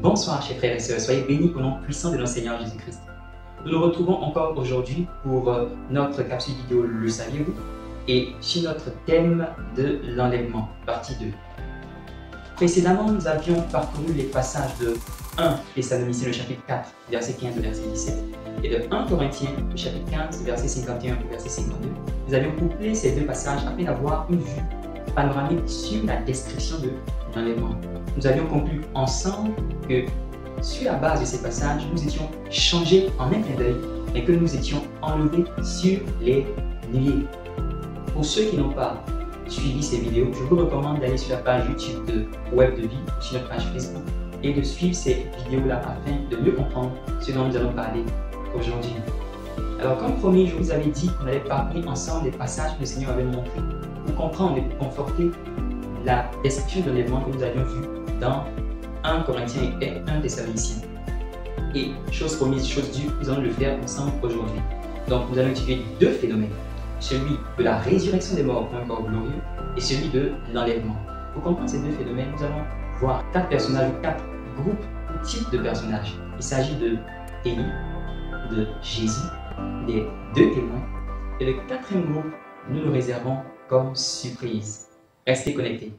Bonsoir chers frères et sœurs, soyez bénis au nom puissant de notre Seigneur Jésus-Christ. Nous nous retrouvons encore aujourd'hui pour notre capsule vidéo Le saviez-vous et sur notre thème de l'enlèvement, partie 2. Précédemment, nous avions parcouru les passages de 1 Thessaloniciens, le chapitre 4, verset 15 au verset 17, et de 1 Corinthiens, le chapitre 15, verset 51 au verset 52. Nous avions couplé ces deux passages afin d'avoir une vue panoramique sur la description de l'enlèvement. Nous avions conclu ensemble que sur la base de ces passages, nous étions changés en un clin d'œil et que nous étions enlevés sur les nuées. Pour ceux qui n'ont pas suivi ces vidéos, je vous recommande d'aller sur la page YouTube de Web de Vie, sur notre page Facebook, et de suivre ces vidéos-là afin de mieux comprendre ce dont nous allons parler aujourd'hui. Alors, comme promis, je vous avais dit qu'on allait parler ensemble des passages que le Seigneur avait montrés pour comprendre et pour conforter la description de l'enlèvement que nous avions vu dans 1 Corinthiens et 1 Thessaloniciens. Et chose promise, chose due, nous allons le faire ensemble aujourd'hui. Donc, nous allons étudier deux phénomènes, celui de la résurrection des morts pour un corps glorieux et celui de l'enlèvement. Pour comprendre ces deux phénomènes, nous allons voir quatre personnages, quatre groupes ou types de personnages. Il s'agit de Élie, de Jésus, des deux témoins, et le quatrième groupe, nous le réservons comme surprise. Restez connectés.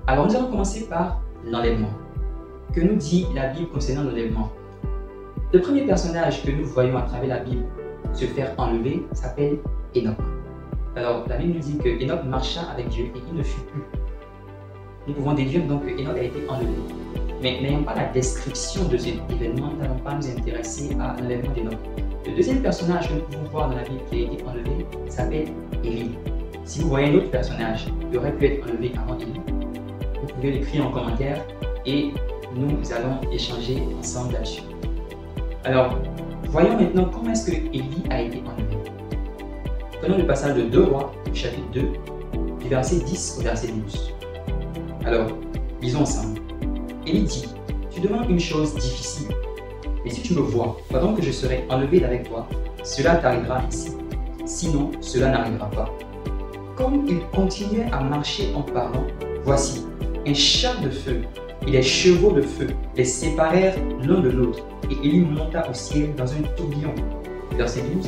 Alors nous allons commencer par l'enlèvement. Que nous dit la Bible concernant l'enlèvement? Le premier personnage que nous voyons à travers la Bible se faire enlever s'appelle Enoch. Alors la Bible nous dit que Enoch marcha avec Dieu et il ne fut plus. Nous pouvons déduire donc que Enoch a été enlevé. Mais n'ayant pas la description de cet événement, nous n'allons pas nous intéresser à l'enlèvement d'Enoch. Le deuxième personnage que nous pouvons voir dans la Bible qui a été enlevé s'appelle Élie. Si vous voyez un autre personnage qui aurait pu être enlevé avant Élie, vous pouvez l'écrire en commentaire et nous allons échanger ensemble là-dessus. Alors, voyons maintenant comment est-ce que Élie a été enlevé. Prenons le passage de 2 Rois, chapitre 2, du verset 10 au verset 12. Alors, lisons ensemble. Élie dit, tu demandes une chose difficile, mais si tu me vois, pendant que je serai enlevé d'avec toi, cela t'arrivera ici. Sinon, cela n'arrivera pas. Comme il continuait à marcher en parlant, voici, un char de feu et des chevaux de feu les séparèrent l'un de l'autre, et Élie monta au ciel dans un tourbillon. Verset 12.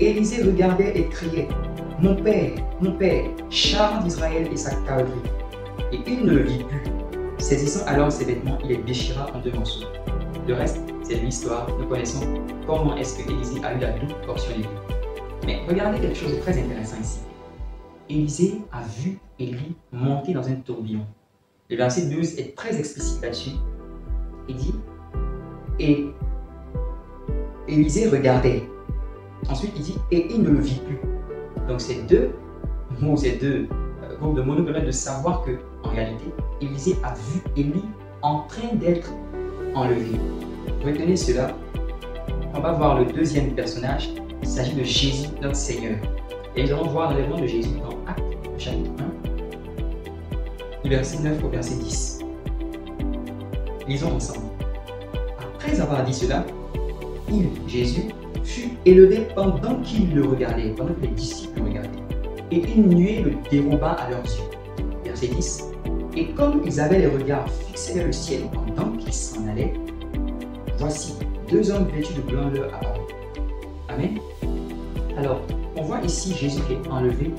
Élisée regardait et criait, mon père, char d'Israël et sa cavalerie. Et il ne le vit plus. Saisissant alors ses vêtements, il les déchira en 2 morceaux. Le reste, c'est l'histoire. Nous connaissons comment est-ce que Élisée a eu la double portion des deux. Mais regardez quelque chose de très intéressant ici. Élisée a vu Élie monter dans un tourbillon. Le verset 12 est très explicite là-dessus. Il dit, et Élisée regardait. Ensuite, il dit, et il ne le vit plus. Donc, ces deux mots, ces deux groupes de mots nous permettent de savoir que, en réalité, Élisée a vu Élie en train d'être enlevé. Retenez cela. On va voir le deuxième personnage. Il s'agit de Jésus, notre Seigneur. Et nous allons voir l'enlèvement de Jésus dans Actes, chapitre 1, du verset 9 au verset 10. Lisons ensemble. Après avoir dit cela, il, Jésus, fut élevé pendant qu'il le regardait, pendant que les disciples le regardaient. Et une nuée le déroba à leurs yeux. Verset 10. Et comme ils avaient les regards fixés vers le ciel pendant qu'ils s'en allaient, voici 2 hommes vêtus de blanc leur apparurent. Amen. Alors, on voit ici Jésus qui est enlevé,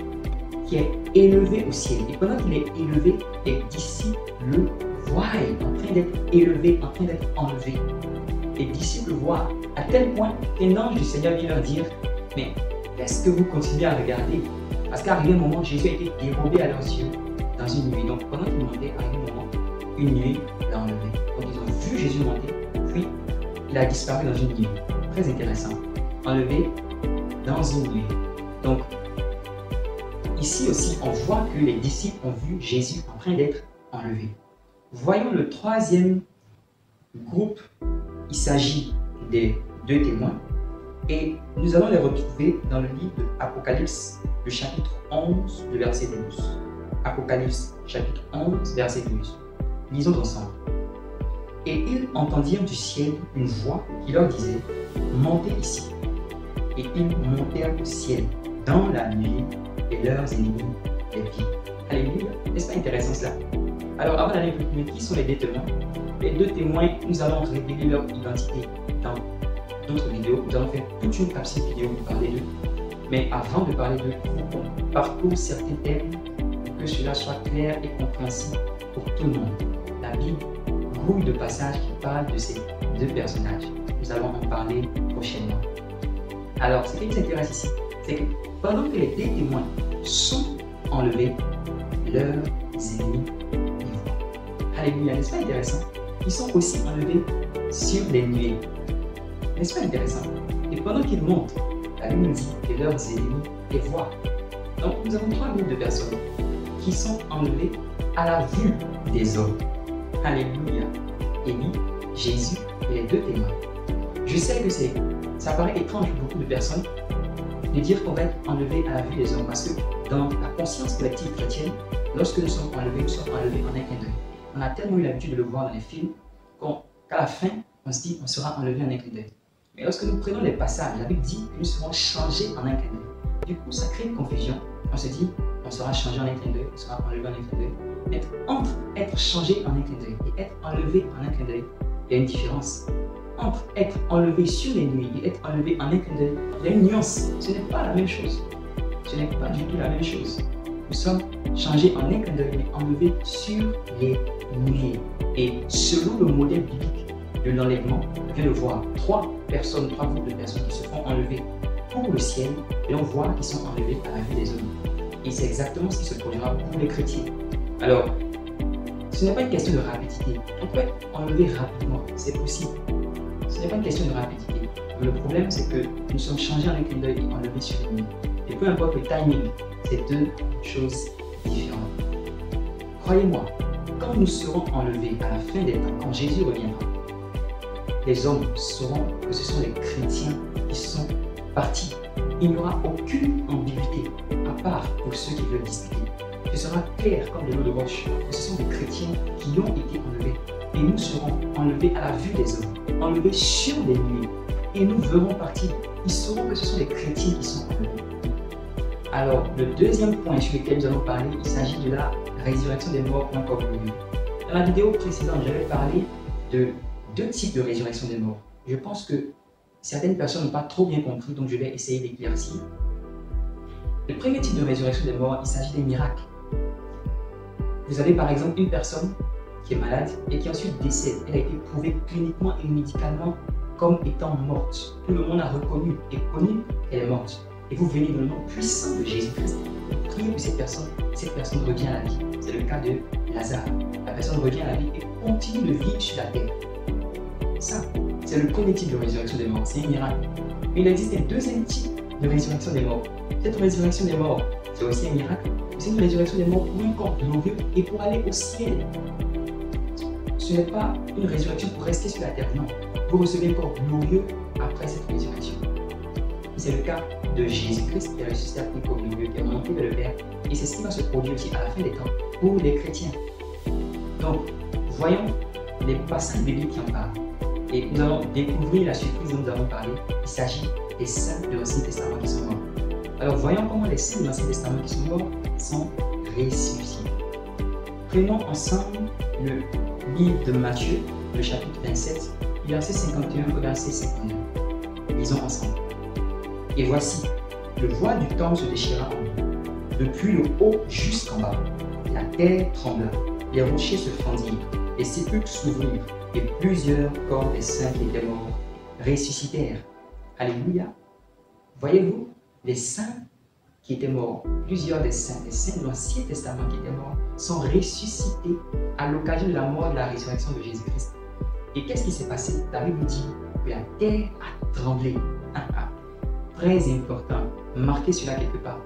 qui est élevé au ciel. Et pendant qu'il est élevé, les disciples le voient en train d'être élevé, en train d'être enlevé. Les disciples voient à tel point qu'un ange du Seigneur vient leur dire, mais est-ce que vous continuez à regarder? Parce qu'arrivé un moment, Jésus a été dérobé à leurs yeux dans une nuée. Donc pendant qu'il montait, arrivé un moment, une nuée l'a enlevé. Donc ils ont vu Jésus monter, puis il a disparu dans une nuée. Très intéressant. Enlevé dans une nuée. Donc ici aussi, on voit que les disciples ont vu Jésus en train d'être enlevé. Voyons le troisième groupe. Il s'agit des 2 témoins et nous allons les retrouver dans le livre de Apocalypse, le chapitre 11, le verset 12. Apocalypse, chapitre 11, verset 12. Lisons ensemble. Et ils entendirent du ciel une voix qui leur disait, montez ici. Et ils montèrent au ciel dans la nuit, et leurs ennemis les virent. Alléluia, n'est-ce pas intéressant cela? Alors avant d'aller plus loin, qui sont les deux témoins? Les deux témoins, nous allons révéler leur identité dans d'autres vidéos. Nous allons faire toute une capsule vidéo pour parler d'eux. Mais avant de parler d'eux, il faut qu'on parcourt certains thèmes pour que cela soit clair et compréhensible pour tout le monde. La Bible grouille de passages qui parlent de ces deux personnages. Nous allons en parler prochainement. Alors, ce qui nous intéresse ici, c'est que pendant que les deux témoins sont enlevés, leurs ennemis les voient. Alléluia, n'est-ce pas intéressant? Ils sont aussi enlevés sur des nuées. N'est-ce pas intéressant? Et pendant qu'ils montent, la Bible nous dit que leurs ennemis les voient. Donc, nous avons trois groupes de personnes qui sont enlevées à la vue des hommes. Alléluia. Élie, Jésus et les deux témoins. Je sais que ça paraît étrange pour beaucoup de personnes de dire qu'on va être enlevé à la vue des hommes parce que dans la conscience collective chrétienne, lorsque nous sommes enlevés en un clin d'œil. On a tellement eu l'habitude de le voir dans les films qu'à la fin, on se dit qu'on sera enlevé en un clin d'œil. Mais lorsque nous prenons les passages, la Bible dit que nous serons changés en un clin d'œil. Du coup, ça crée une confusion. On se dit, on sera changé en un clin d'œil, on sera enlevé en un clin d'œil. Mais entre être changé en un clin d'œil et être enlevé en un clin d'œil, il y a une différence. Entre être enlevé sur les nuits et être enlevé en un clin d'œil, il y a une nuance. Ce n'est pas la même chose. Ce n'est pas du tout la même chose. Nous sommes changés en un clin d'œil, mais enlevés sur les nuées. Et selon le modèle biblique de l'enlèvement, on vient de voir trois groupes de personnes qui se font enlever pour le ciel, et on voit qu'ils sont enlevés à la vue des hommes. Et c'est exactement ce qui se produira pour les chrétiens. Alors, ce n'est pas une question de rapidité. On peut être enlevé rapidement, c'est possible. Ce n'est pas une question de rapidité. Mais le problème, c'est que nous sommes changés en un clin d'œil et enlevés sur les nuées. Et peu importe le timing, c'est deux choses différentes. Croyez-moi, quand nous serons enlevés à la fin des temps, quand Jésus reviendra, les hommes sauront que ce sont les chrétiens qui sont partis. Il n'y aura aucune ambiguïté, à part pour ceux qui veulent discuter. Ce sera clair comme de l'eau de roche que ce sont des chrétiens qui ont été enlevés. Et nous serons enlevés à la vue des hommes, enlevés sur les nuées. Et nous verrons partir. Ils sauront que ce sont les chrétiens qui sont enlevés. Alors, le deuxième point sur lequel nous allons parler, il s'agit de la résurrection des morts point corporelle. Dans la vidéo précédente, j'avais parlé de deux types de résurrection des morts. Je pense que certaines personnes n'ont pas trop bien compris, donc je vais essayer d'éclaircir. Le premier type de résurrection des morts, il s'agit des miracles. Vous avez par exemple une personne qui est malade et qui ensuite décède. Elle a été prouvée cliniquement et médicalement comme étant morte. Tout le monde a reconnu et connu qu'elle est morte. Et vous venez dans le nom puissant de Jésus-Christ. Priez pour cette personne revient à la vie. C'est le cas de Lazare. La personne revient à la vie et continue de vivre sur la terre. Ça, c'est le premier type de résurrection des morts. C'est un miracle. Mais il existe un deuxième type de résurrection des morts. Cette résurrection des morts, c'est aussi un miracle. C'est une résurrection des morts pour un corps glorieux et pour aller au ciel. Ce n'est pas une résurrection pour rester sur la terre, non. Vous recevez un corps glorieux après cette résurrection. C'est le cas de Jésus-Christ qui est ressuscité après un corps glorieux, qui est monté vers le Père. Et c'est ce qui va se produire aussi à la fin des temps pour les chrétiens. Donc, voyons les passages bibliques qui en parlent. Et nous allons découvrir la surprise dont nous avons parlé. Il s'agit des saints de l'Ancien Testament qui sont morts. Alors, voyons comment les saints de l'Ancien Testament qui sont morts sont ressuscités. Prenons ensemble le livre de Matthieu, le chapitre 27, verset 51 au verset 52. Lisons ensemble. Et voici, le voile du temple se déchira en deux, depuis le haut jusqu'en bas. La terre trembla, les rochers se fendirent, les sépulcres s'ouvrirent, et plusieurs corps des saints qui étaient morts ressuscitèrent. Alléluia. Voyez-vous, les saints qui étaient morts, plusieurs des saints de l'Ancien Testament qui étaient morts, sont ressuscités à l'occasion de la mort et de la résurrection de Jésus-Christ. Et qu'est-ce qui s'est passé? La Bible dit que la terre a tremblé. Très important, marquez cela quelque part.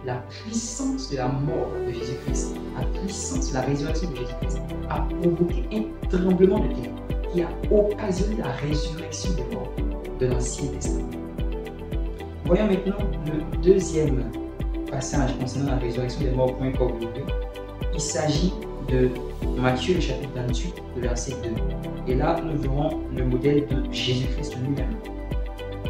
La puissance de la mort de Jésus-Christ, la puissance de la résurrection de Jésus-Christ a provoqué un tremblement de terre qui a occasionné la résurrection des morts de l'Ancien Testament. Voyons maintenant le deuxième passage concernant la résurrection des morts pour un corps glorieux. Il s'agit de Matthieu, le chapitre 28, le verset 2. Et là, nous verrons le modèle de Jésus-Christ lui-même.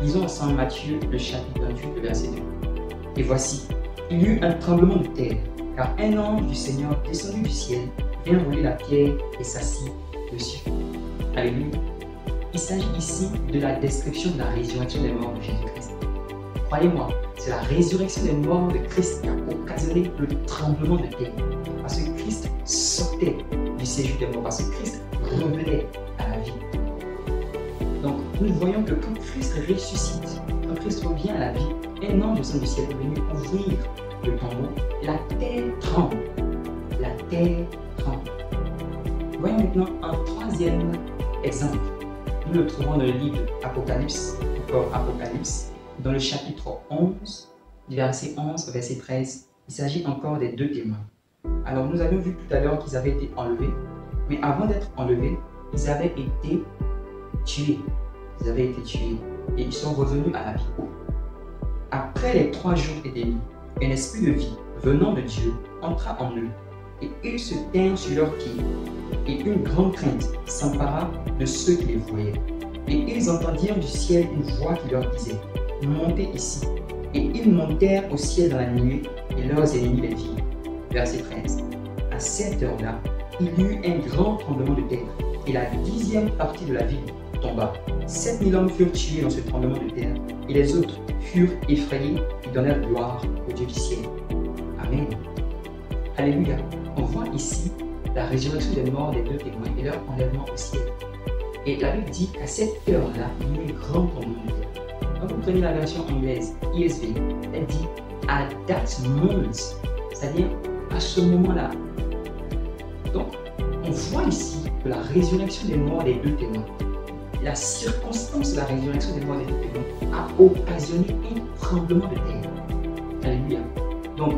Lisons ensemble Matthieu, le chapitre 28, le verset 2. Et voici, il y eut un tremblement de terre, car un ange du Seigneur descendu du ciel vint rouler la pierre et s'assit dessus. Alléluia. Il s'agit ici de la description de la résurrection des morts de Jésus-Christ. Croyez-moi, c'est la résurrection des morts de Christ qui a occasionné le tremblement de terre. Parce que Christ sortait du séjour des morts, parce que Christ revenait à la vie. Donc, nous voyons que quand Christ ressuscite, quand Christ revient à la vie, un ange descend du ciel est venu ouvrir le tombeau, la terre tremble. La terre tremble. Voyons maintenant un troisième exemple. Nous le trouvons dans le livre Apocalypse, encore Apocalypse, dans le chapitre 11, du verset 11 au verset 13. Il s'agit encore des deux témoins. Alors, nous avions vu tout à l'heure qu'ils avaient été enlevés, mais avant d'être enlevés, ils avaient été tués. Ils avaient été tués et ils sont revenus à la vie. Après les 3 jours et demi, un esprit de vie venant de Dieu entra en eux et ils se tinrent sur leurs pieds. Et une grande crainte s'empara de ceux qui les voyaient. Et ils entendirent du ciel une voix qui leur disait « Montez ici ». Et ils montèrent au ciel dans la nuée et leurs ennemis les virent. Verset 13. À cette heure-là, il y eut un grand tremblement de terre et la 10e partie de la ville tomba. 7000 hommes furent tués dans ce tremblement de terre et les autres furent effrayés et donnèrent gloire au Dieu du ciel. Amen. Alléluia. On voit ici la résurrection des morts des deux témoins et leur enlèvement au ciel. Et la Bible dit qu'à cette heure-là, il y a eu un grand tremblement de terre. Quand vous prenez la version anglaise, ESV, elle dit « at that moment », c'est-à-dire à ce moment-là. Donc, on voit ici que la résurrection des morts des deux témoins, la circonstance de la résurrection des morts des deux témoins a occasionné un tremblement de terre. Alléluia. Donc,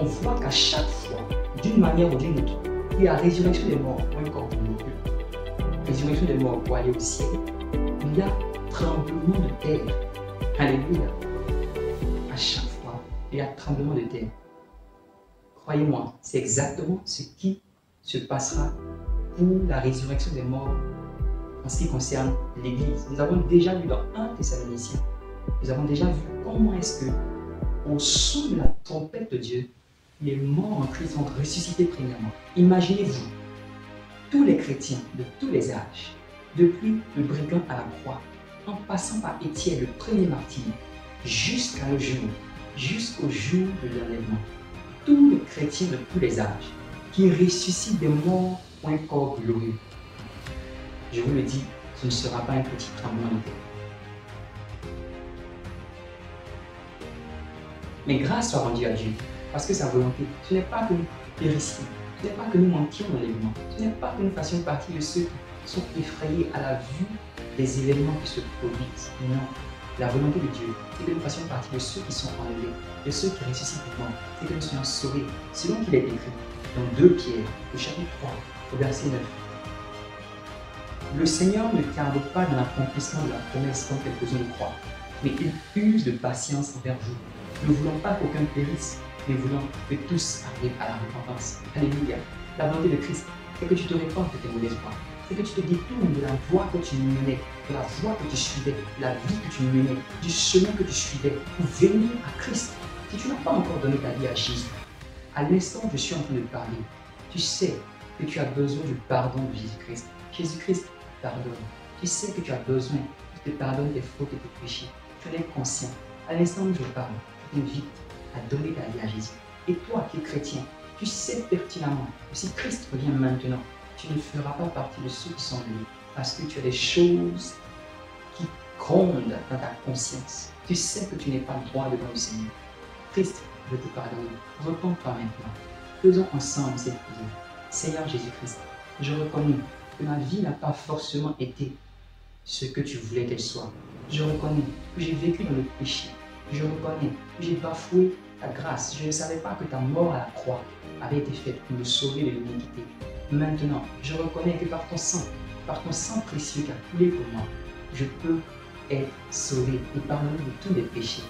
on voit qu'à chaque fois, d'une manière ou d'une autre, il y a la résurrection des morts pour un corps glorieux, résurrection des morts pour aller au ciel, il y a tremblement de terre. Alléluia. À chaque fois, il y a tremblement de terre. Croyez-moi, c'est exactement ce qui se passera pour la résurrection des morts en ce qui concerne l'Église. Nous avons déjà vu dans 1 Thessaloniciens, nous avons déjà vu comment est-ce que, au son de la trompette de Dieu, les morts en Christ sont ressuscités premièrement. Imaginez-vous, tous les chrétiens de tous les âges, depuis le brigand à la croix, en passant par Étienne, le premier martyr, jusqu'au jour de l'enlèvement, tous les chrétiens de tous les âges qui ressuscitent des morts pour un corps glorieux. Je vous le dis, ce ne sera pas un petit tremblement de terre. Mais grâce soit rendue à Dieu, parce que sa volonté, ce n'est pas que nous périssions, ce n'est pas que nous manquions d'enlèvement, ce n'est pas que nous fassions partie de ceux qui sont effrayés à la vue des événements qui se produisent. Non. La volonté de Dieu, c'est que nous fassions partie de ceux qui sont enlevés, de ceux qui ressuscitent vivants, c'est que nous soyons sauvés, selon qu'il est écrit dans 2 Pierre, au chapitre 3, au verset 9. Le Seigneur ne tarde pas dans l'accomplissement de la promesse comme quelques-uns le croient, mais il use de patience envers vous, ne voulant pas qu'aucun périsse, mais voulant que tous arrivent à la repentance. Alléluia. La volonté de Christ, c'est que tu te répandes de tes mauvaises voies. C'est que tu te détournes de la voie que tu menais, de la voie que tu suivais, de la vie que tu menais, du chemin que tu suivais, pour venir à Christ. Si tu n'as pas encore donné ta vie à Jésus, à l'instant où je suis en train de parler, tu sais que tu as besoin du pardon de Jésus-Christ. Jésus-Christ pardonne. Tu sais que tu as besoin qu'il te pardonne tes fautes et tes péchés. Tu en es conscient. À l'instant où je parle, je t'invite à donner ta vie à Jésus. Et toi qui es chrétien, tu sais pertinemment que si Christ revient maintenant, tu ne feras pas partie de ceux qui sont venus parce que tu as des choses qui grondent dans ta conscience. Tu sais que tu n'es pas droit devant le Seigneur. Christ veut te pardonner. Repends-toi maintenant. Faisons ensemble cette prière. Seigneur Jésus-Christ, je reconnais que ma vie n'a pas forcément été ce que tu voulais qu'elle soit. Je reconnais que j'ai vécu dans le péché. Je reconnais que j'ai bafoué ta grâce. Je ne savais pas que ta mort à la croix avait été faite pour me sauver de l'iniquité. Maintenant, je reconnais que par ton sang précieux qui a coulé pour moi, je peux être sauvé et pardonné de tous mes péchés.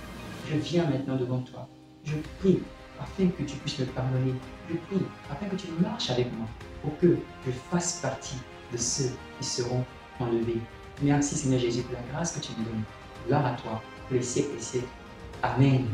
Je viens maintenant devant toi. Je prie afin que tu puisses me pardonner. Je prie afin que tu marches avec moi pour que je fasse partie de ceux qui seront enlevés. Merci Seigneur Jésus pour la grâce que tu me donnes. Gloire à toi pour les siècles et siècles. Amen.